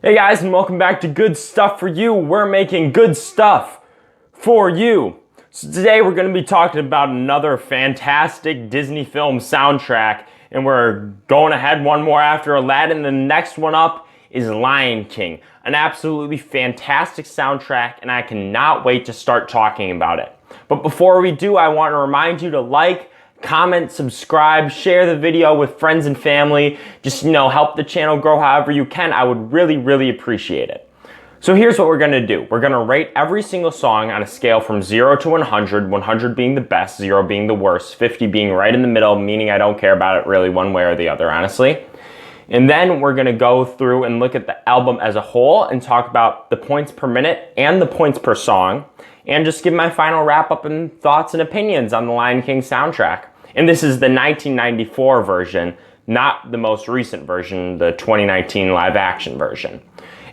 Hey guys, and welcome back to Good Stuff for You. We're making good stuff for you. So today we're going to be talking about another fantastic Disney film soundtrack, and we're going ahead one more after Aladdin. The next one up is Lion King, an absolutely fantastic soundtrack, and I cannot wait to start talking about it. But before we do, I want to remind you to like, comment, subscribe, share the video with friends and family. Just, help the channel grow however you can. I would really appreciate it. So here's what we're going to do. We're going to rate every single song on a scale from 0 to 100, 100 being the best, 0 being the worst, 50 being right in the middle, meaning I don't care about it really one way or the other, honestly. And then we're going to go through and look at the album as a whole and talk about the points per minute and the points per song, and just give my final wrap-up and thoughts and opinions on the Lion King soundtrack. And this is the 1994 version, not the most recent version, the 2019 live-action version.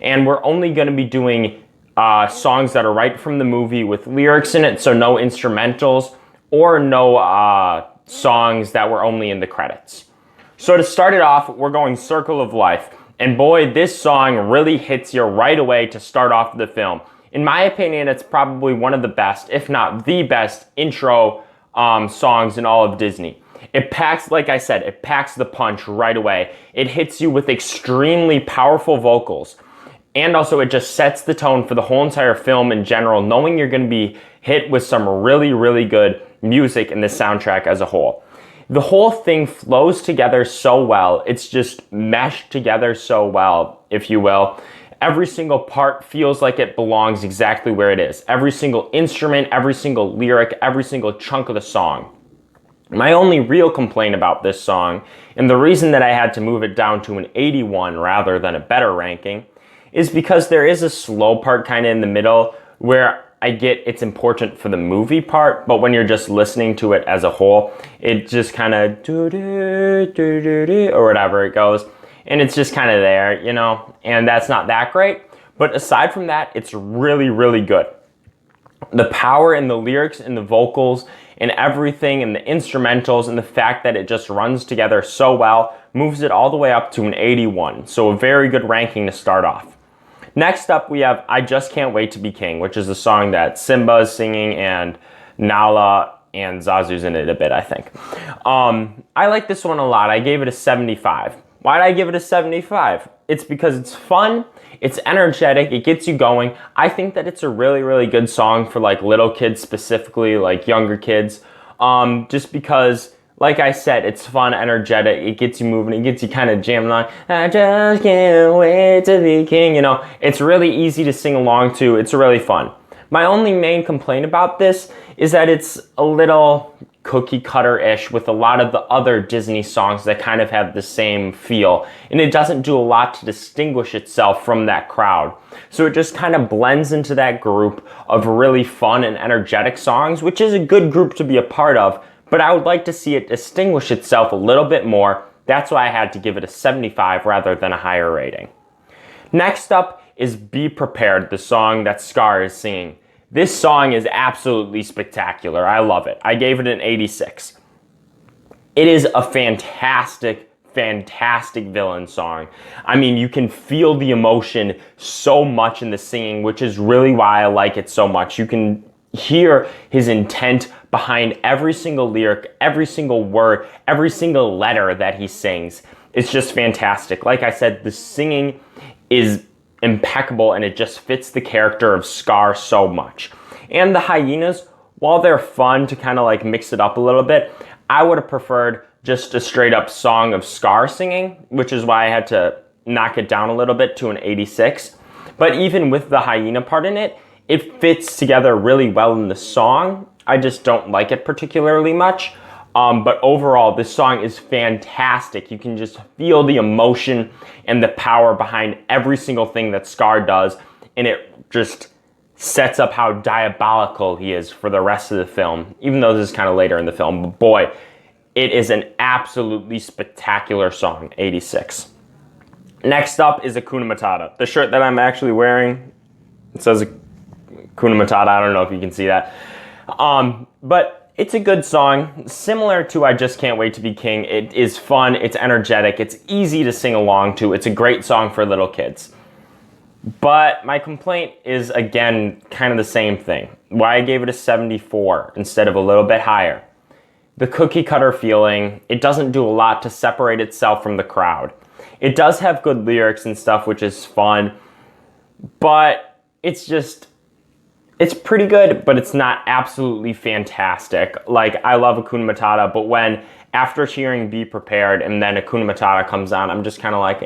And we're only going to be doing songs that are right from the movie with lyrics in it, so no instrumentals or no songs that were only in the credits. So to start it off, we're going Circle of Life. And boy, this song really hits you right away to start off the film. In my opinion, it's probably one of the best, if not the best, intro songs in all of Disney. It packs, like I said, it packs the punch right away. It hits you with extremely powerful vocals. And also it just sets the tone for the whole entire film in general, knowing you're going to be hit with some really good music in the soundtrack as a whole. The whole thing flows together so well. It's just meshed together so well, if you will. Every single part feels like it belongs exactly where it is. Every single instrument, every single lyric, every single chunk of the song. My only real complaint about this song, and the reason that I had to move it down to an 81 rather than a better ranking, is because there is a slow part kind of in the middle where I get it's important for the movie part, but when you're just listening to it as a whole, it just kind of or whatever it goes. And it's just kind of there, and that's not that great. But aside from that, it's really good. The power in the lyrics and the vocals and everything and the instrumentals and the fact that it just runs together so well moves it all the way up to an 81. So a very good ranking to start off. Next up, we have I Just Can't Wait to Be King, which is a song that Simba is singing and Nala and Zazu's in it a bit, I think. I like this one a lot. I gave it a 75. Why did I give it a 75? It's because it's fun, it's energetic, it gets you going. I think that it's a really good song for like little kids specifically, like younger kids. Just because, like I said, it's fun, energetic, it gets you moving, it gets you kind of jamming on. I just can't wait to be king, It's really easy to sing along to, it's really fun. My only main complaint about this is that it's a little cookie cutter-ish with a lot of the other Disney songs that kind of have the same feel, and it doesn't do a lot to distinguish itself from that crowd. So it just kind of blends into that group of really fun and energetic songs, which is a good group to be a part of, but I would like to see it distinguish itself a little bit more. That's why I had to give it a 75 rather than a higher rating. Next up is Be Prepared, the song that Scar is singing. This song is absolutely spectacular. I love it. I gave it an 86. It is a fantastic villain song. I mean, you can feel the emotion so much in the singing, which is really why I like it so much. You can hear his intent behind every single lyric, every single word, every single letter that he sings. It's just fantastic. Like I said, the singing is impeccable, and it just fits the character of Scar so much. And the hyenas, while they're fun to kind of like mix it up a little bit, I would have preferred just a straight up song of Scar singing, which is why I had to knock it down a little bit to an 86. But even with the hyena part in it, it fits together really well in the song. I just don't like it particularly much. But overall, this song is fantastic. You can just feel the emotion and the power behind every single thing that Scar does, and it just sets up how diabolical he is for the rest of the film, even though this is kind of later in the film. But boy, it is an absolutely spectacular song, 86. Next up is Hakuna Matata. The shirt that I'm actually wearing, it says Hakuna Matata. I don't know if you can see that. But it's a good song, similar to I Just Can't Wait to Be King. It is fun, it's energetic, it's easy to sing along to. It's a great song for little kids. But my complaint is, again, kind of the same thing. Why I gave it a 74 instead of a little bit higher. The cookie cutter feeling, it doesn't do a lot to separate itself from the crowd. It does have good lyrics and stuff, which is fun, but it's pretty good, but it's not absolutely fantastic. Like, I love Hakuna Matata, but when, after hearing Be Prepared and then Hakuna Matata comes on, I'm just kind of like,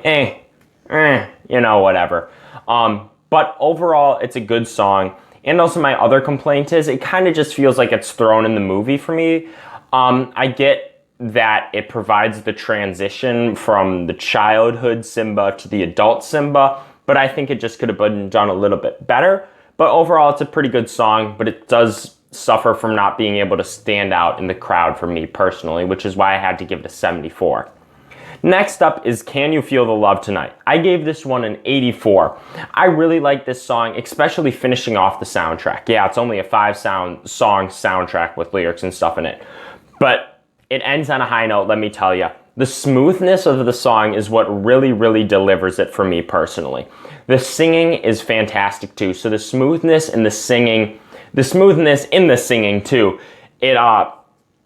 whatever. But overall, it's a good song. And also my other complaint is it kind of just feels like it's thrown in the movie for me. I get that it provides the transition from the childhood Simba to the adult Simba, but I think it just could have been done a little bit better. But overall, it's a pretty good song, but it does suffer from not being able to stand out in the crowd for me personally, which is why I had to give it a 74. Next up is Can You Feel the Love Tonight? I gave this one an 84. I really like this song, especially finishing off the soundtrack. Yeah, it's only a 5-song soundtrack with lyrics and stuff in it. But it ends on a high note, let me tell you. The smoothness of the song is what really, really delivers it for me personally. The singing is fantastic too. So the smoothness in the singing too, it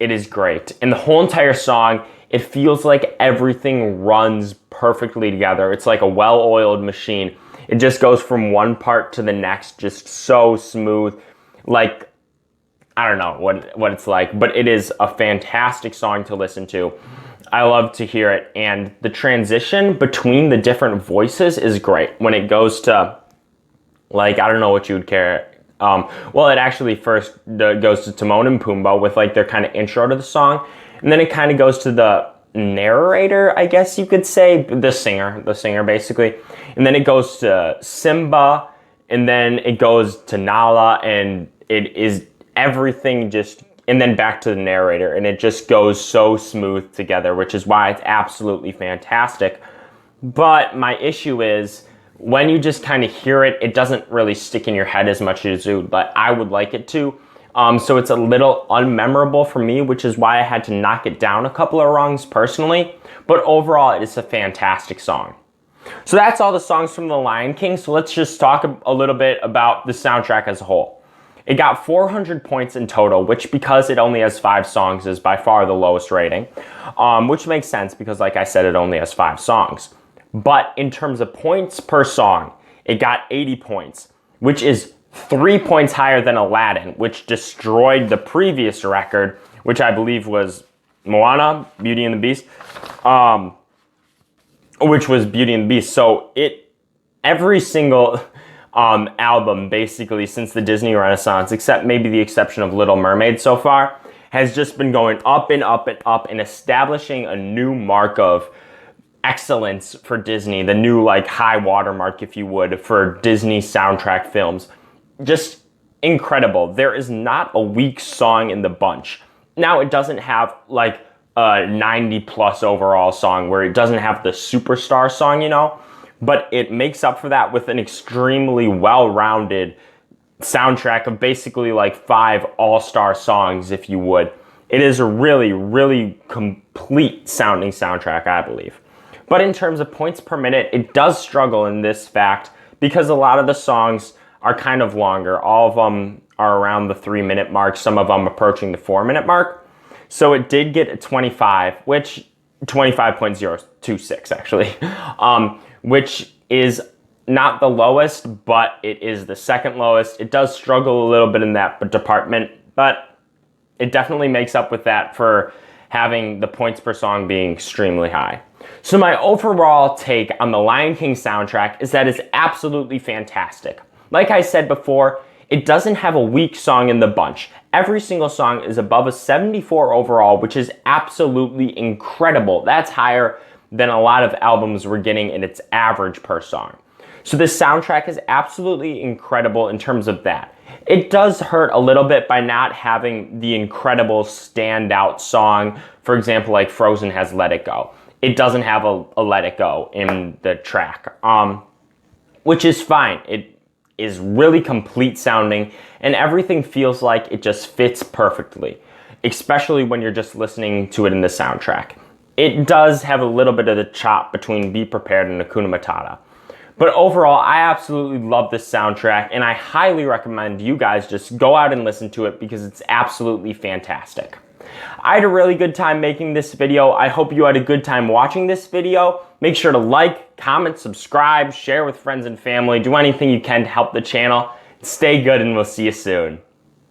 is great. And the whole entire song, it feels like everything runs perfectly together. It's like a well-oiled machine. It just goes from one part to the next, just so smooth. Like, I don't know what it's like, but it is a fantastic song to listen to. I love to hear it, and the transition between the different voices is great. When it goes to, like, I don't know what you would care. It actually first goes to Timon and Pumbaa with like their kind of intro to the song, and then it kind of goes to the narrator, I guess you could say, the singer basically, and then it goes to Simba, and then it goes to Nala, and it is everything just, and then back to the narrator, and it just goes so smooth together, which is why it's absolutely fantastic. But my issue is, when you just kind of hear it, it doesn't really stick in your head as much as I would like it to. So it's a little unmemorable for me, which is why I had to knock it down a couple of rungs personally. But overall, it is a fantastic song. So that's all the songs from The Lion King. So let's just talk a little bit about the soundtrack as a whole. It got 400 points in total, which, because it only has 5 songs, is by far the lowest rating. Which makes sense because, like I said, it only has 5 songs. But in terms of points per song, it got 80 points, which is 3 points higher than Aladdin, which destroyed the previous record, which I believe was Moana, Beauty and the Beast, which was Beauty and the Beast. So every single album, basically, since the Disney Renaissance, except maybe the exception of Little Mermaid so far, has just been going up and up and up and establishing a new mark of excellence for Disney, the new like high watermark, if you would, for Disney soundtrack films. Just incredible. There is not a weak song in the bunch. Now, it doesn't have like a 90 plus overall song where it doesn't have the superstar song, but it makes up for that with an extremely well-rounded soundtrack of basically like 5 all-star songs, if you would. It is a really, really complete sounding soundtrack, I believe. But in terms of points per minute, it does struggle in this fact because a lot of the songs are kind of longer. All of them are around the 3-minute mark, some of them approaching the 4-minute mark. So it did get a 25.026 actually, which is not the lowest, but it is the second lowest. It does struggle a little bit in that department, but it definitely makes up with that for having the points per song being extremely high. So my overall take on the Lion King soundtrack is that it's absolutely fantastic. Like I said before, it doesn't have a weak song in the bunch. Every single song is above a 74 overall, which is absolutely incredible. That's higher than a lot of albums we're getting in its average per song. So this soundtrack is absolutely incredible in terms of that. It does hurt a little bit by not having the incredible standout song. For example, like Frozen has Let It Go. It doesn't have a Let It Go in the track, which is fine. It is really complete sounding, and everything feels like it just fits perfectly, especially when you're just listening to it in the soundtrack. It does have a little bit of the chop between Be Prepared and Hakuna Matata. But overall, I absolutely love this soundtrack, and I highly recommend you guys just go out and listen to it because it's absolutely fantastic. I had a really good time making this video. I hope you had a good time watching this video. Make sure to like, comment, subscribe, share with friends and family. Do anything you can to help the channel. Stay good, and we'll see you soon.